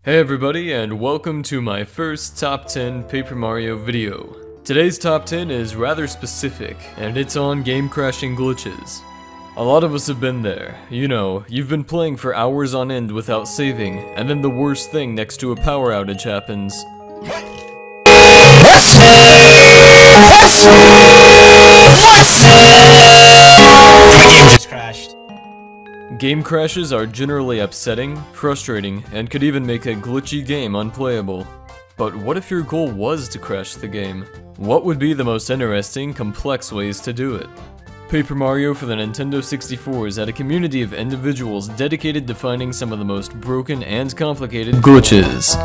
Hey everybody, and welcome to my first top 10 Paper Mario video. Today's top 10 is rather specific, and it's on game crashing glitches. A lot of us have been there. You know, you've been playing for hours on end without saving, and then the worst thing next to a power outage happens. My game just crashed. Game crashes are generally upsetting, frustrating, and could even make a glitchy game unplayable. But what if your goal was to crash the game? What would be the most interesting, complex ways to do it? Paper Mario for the Nintendo 64 has had a community of individuals dedicated to finding some of the most broken and complicated glitches.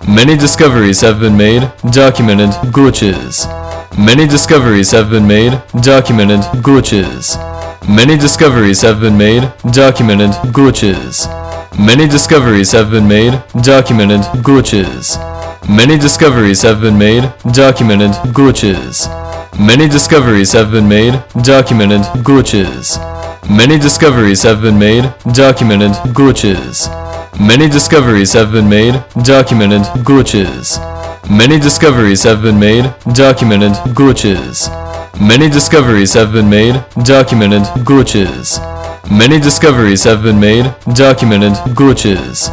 Many discoveries have been made, documented glitches. Many discoveries have been made, documented glitches. Many discoveries have been made, documented glitches. Many discoveries have been made, documented glitches. Many discoveries have been made, documented glitches. Many discoveries have been made, documented glitches. Many discoveries have been made, documented glitches. Many discoveries have been made, documented glitches. Many discoveries have been made, documented glitches. Many discoveries have been made, documented glitches. Many discoveries have been made, documented glitches.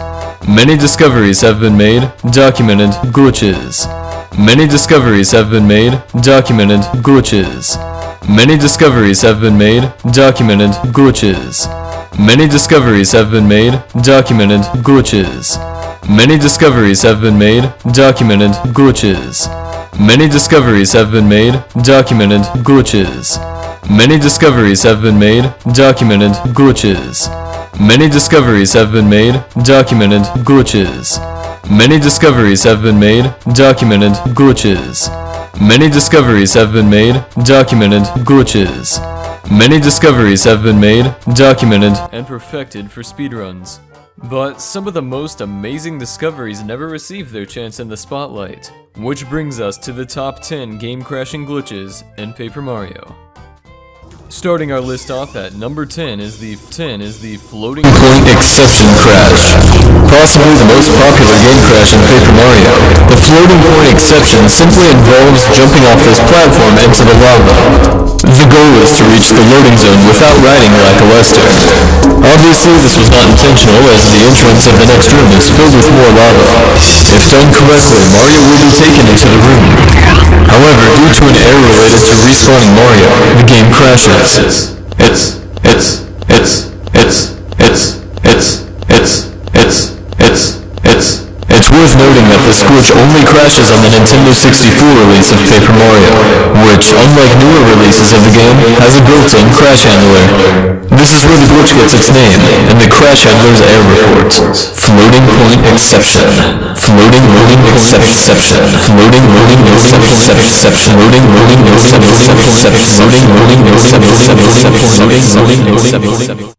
Many discoveries have been made, documented glitches. Many discoveries have been made, documented glitches. Many discoveries have been made, documented glitches. Many discoveries have been made, documented glitches. Many discoveries have been made, documented glitches. Many discoveries have been made, documented glitches. Many discoveries have been made, documented glitches. Many discoveries have been made, documented glitches. Many discoveries have been made, documented glitches. Many discoveries have been made, documented glitches. Many discoveries have been made, documented, and perfected for speedruns. But some of the most amazing discoveries never received their chance in the spotlight. Which brings us to the top 10 game-crashing glitches in Paper Mario. Starting our list off at number 10 is the floating point exception crash. Possibly the most popular game crash in Paper Mario. The floating point exception simply involves jumping off this platform into the lava. The goal is to reach the loading zone without riding like a Lester. Obviously this was not intentional, as the entrance of the next room is filled with more lava. If done correctly, Mario will be taken into the room. However, due to an error related to respawning Mario, the game crashes. It's worth noting that this glitch only crashes on the Nintendo 64 release of Paper Mario, which, unlike newer releases of the game, has a built-in crash handler. This is where the glitch gets its name, and the crash handler's error report. Floating point exception. Floating point exception. Floating point exception. Floating point exception. Floating point exception.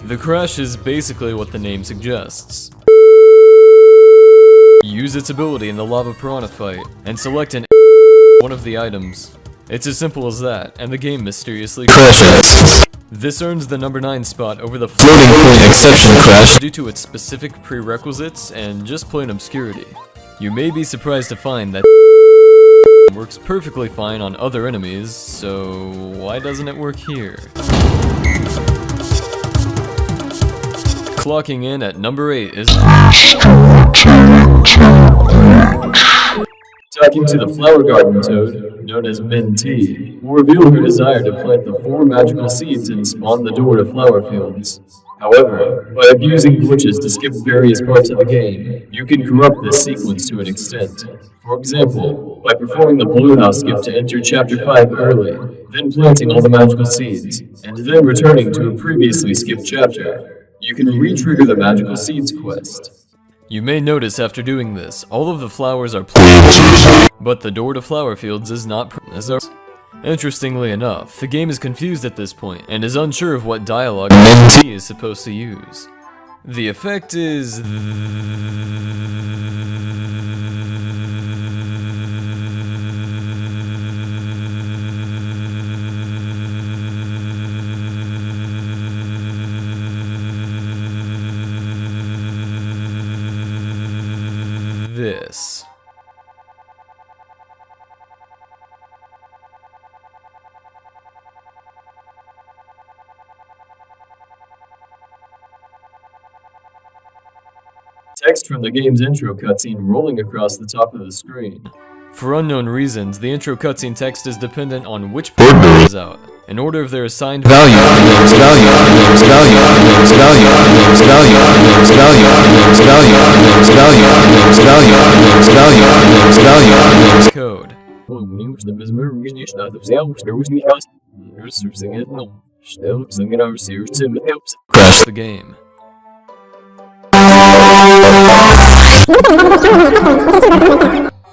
The crash is basically what the name suggests. Use its ability in the Lava Piranha fight, and select one of the items. It's as simple as that, and the game mysteriously crashes. This earns the number 9 spot over the floating point exception crash due to its specific prerequisites and just plain obscurity. You may be surprised to find that works perfectly fine on other enemies, so why doesn't it work here? Clocking in at number 8 is talking to the flower garden toad, known as Minty, who revealed her desire to plant the 4 magical seeds and spawn the door to flower fields. However, by abusing glitches to skip various parts of the game, you can corrupt this sequence to an extent. For example, by performing the Blue House skip to enter Chapter 5 early, then planting all the magical seeds, and then returning to a previously skipped chapter, you can re-trigger the Magical Seeds quest. You may notice after doing this, all of the flowers are planted, but the door to flower fields is not present. Interestingly enough, the game is confused at this point, and is unsure of what dialogue Minty is supposed to use. The effect is... this. Text from the game's intro cutscene rolling across the top of the screen. For unknown reasons, the intro cutscene text is dependent on which port is out, in order of their assigned value code. Crash the game.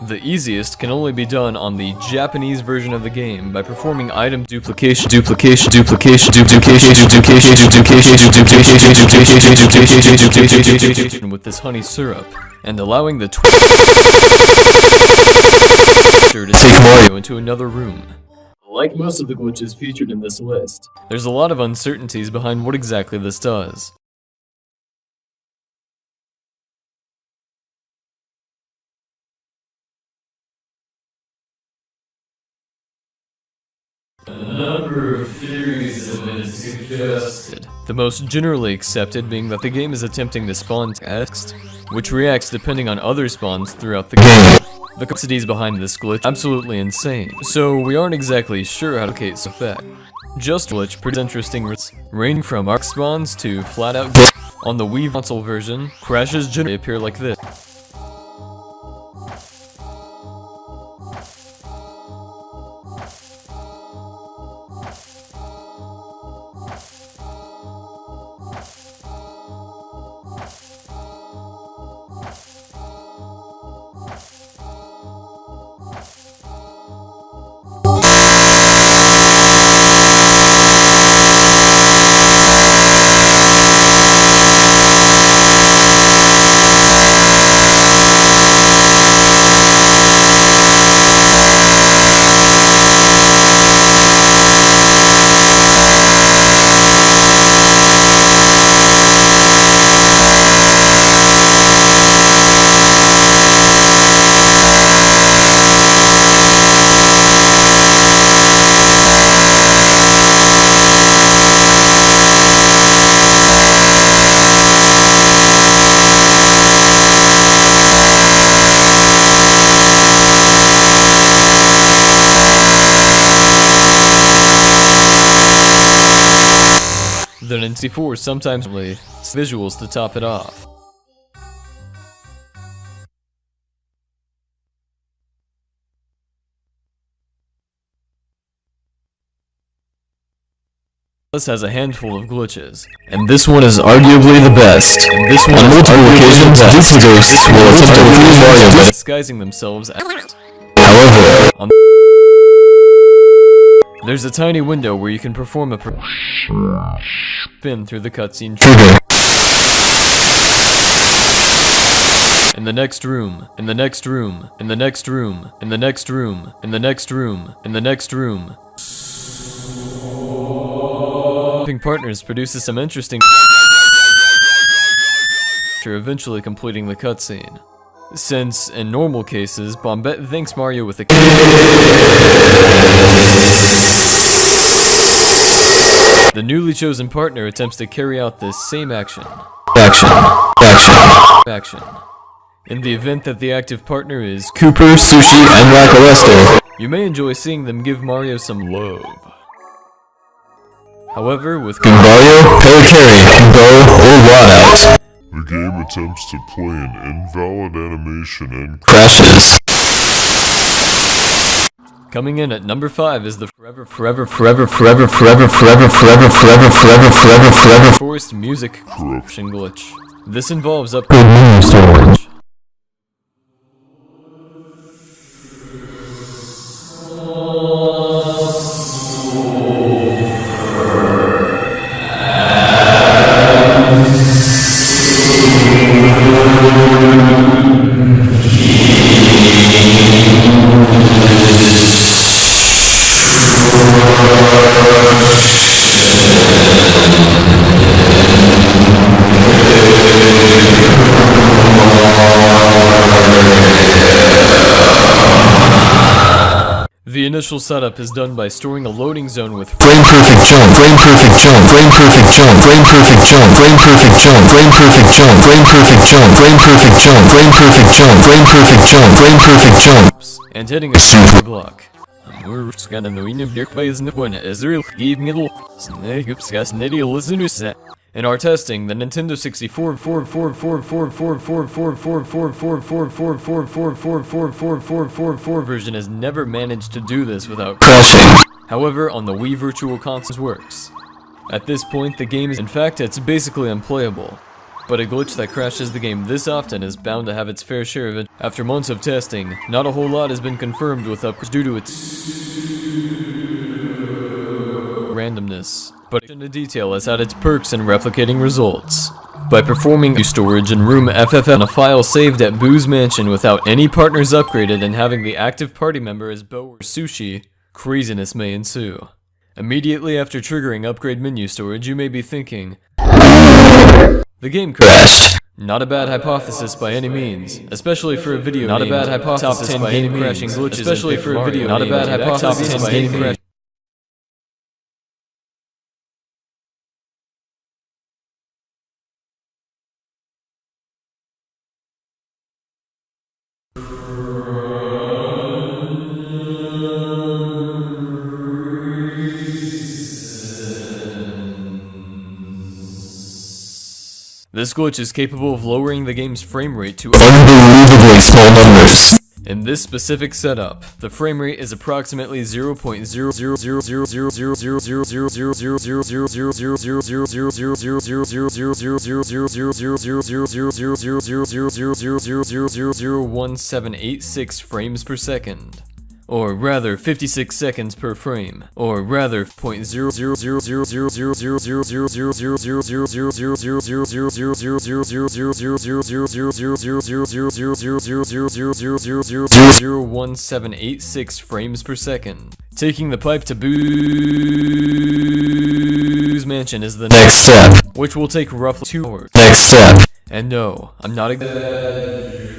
The easiest can only be done on the Japanese version of the game by performing item duplication with this honey syrup, and allowing the to take Mario into another room. Like most of the glitches featured in this list, there's a lot of uncertainties behind what exactly this does. A number of theories have been suggested. The most generally accepted being that the game is attempting to spawn text, which reacts depending on other spawns throughout the game. The complexities behind this glitch are absolutely insane, so we aren't exactly sure how to locate this effect. Just glitch pretty interesting ranging from arc spawns to flat out glitch. On the Wii console version, crashes generally appear like this. The N64 sometimes visuals to top it off. This has a handful of glitches, and this one is arguably the best. And this one on multiple occasions, these ghosts will attempt to fool Mario by disguising themselves as. However, there's a tiny window where you can perform a spin through the cutscene trigger. In the next room, in the next room, in the next room, in the next room, in the next room, in the next room. Partners produces some interesting after eventually completing the cutscene. Since, in normal cases, Bombette thanks Mario with a the newly chosen partner attempts to carry out this same action. In the event that the active partner is Cooper, Sushi, and Lackluster, you may enjoy seeing them give Mario some love. However, with Mario, Pericari, Bo, or Wad the game attempts to play an invalid animation and crashes. Coming in at number 5 is the forced music corruption glitch. This involves upgrading storage. initial setup is done by storing a loading zone with frame perfect jump, frame perfect jump, frame perfect jump, frame perfect jump, frame perfect jump, frame perfect jump, frame perfect jump, frame perfect jump, frame perfect jump, frame perfect jump, frame perfect jump, and hitting a super block. We're gonna know in the plays in the one Israel gave me little snakes gas nitty listeners. In our testing, the Nintendo 64 version has never managed to do this without crashing. However, on the Wii Virtual Console works. At this point, the game is, in fact, it's basically unplayable. But a glitch that crashes the game this often is bound to have its fair share of it. After months of testing, not a whole lot has been confirmed with upgrades due to its randomness. But in detail has had its perks in replicating results. By performing storage in room FFF on a file saved at Boo's mansion without any partners upgraded and having the active party member as Bo or Sushi, craziness may ensue. Immediately after triggering upgrade menu storage, you may be thinking, the game crashed. Not a bad hypothesis by any means, especially for a video. Not a bad hypothesis by any means, crashing glitches, especially for a video. Not a bad hypothesis by any means. This glitch is capable of lowering the game's frame rate to unbelievably small numbers. In this specific setup, the frame rate is approximately 0.000000000000000000000000000000000000000000000000000000000000000000000000000000000000000000000000000000000000000000000000000000000000000000000000000000000000000000000000000000000000000000000000000000000000000000000000000000000000000000000000000000000000000000000000000000000000000000000000000000000000000000000000000000000000000000000000000000000000000000000000000000000000000000000000000000000000000000000000000000000000000000000000000 0.000000000000000000000000000000000000000000000000000000000000000000000000000000000000000000000000000000000000000000000000000000000000000000000000000000000000000000000000000000000000000000000000000000000000000000000000000000000000000000000000000000000000000000000000000 Boo's Mansion is the next step, which will take roughly 2 hours. Next step. And no, I'm not exaggerating.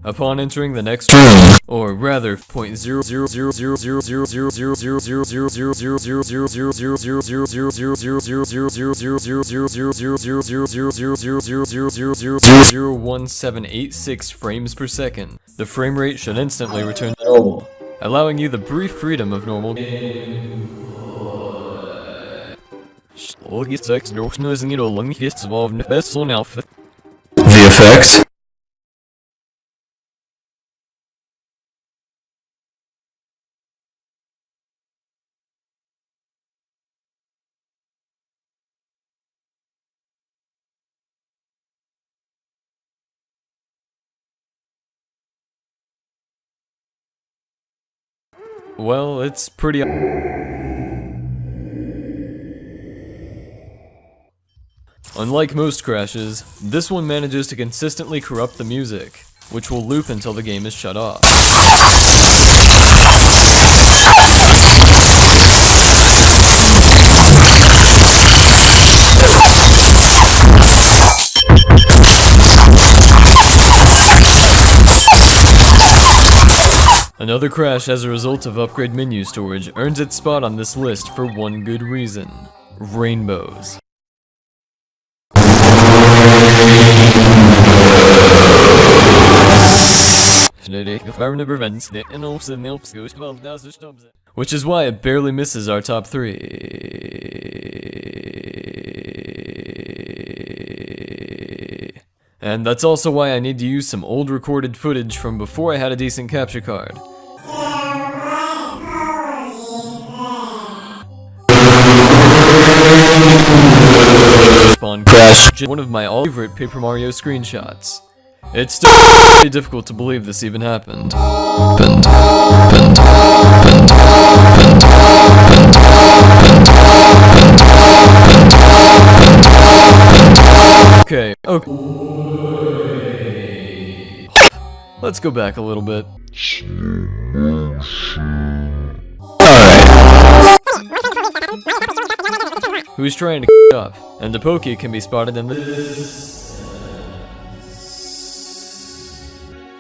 Upon entering the next room, or rather, .0.000000000000000000000000000000000000000000000000000000000000000000000000000000000000000000000000000000000000000000000000000000000000000000000000000000000000000000000000000000000000000000000000000000000000000000000000000000000000000000000000000000000000000000000000000 of normal The effect? Well, it's pretty. Unlike most crashes, this one manages to consistently corrupt the music, which will loop until the game is shut off. Another crash as a result of upgrade menu storage earns its spot on this list for one good reason: rainbows. Which is why it barely misses our top 3. And that's also why I need to use some old recorded footage from before I had a decent capture card. Spawn crash, one of my all-favorite Paper Mario screenshots. It's still really difficult to believe this even happened. Okay. Let's go back a little bit. Who's trying to up, and the Pokey can be spotted in the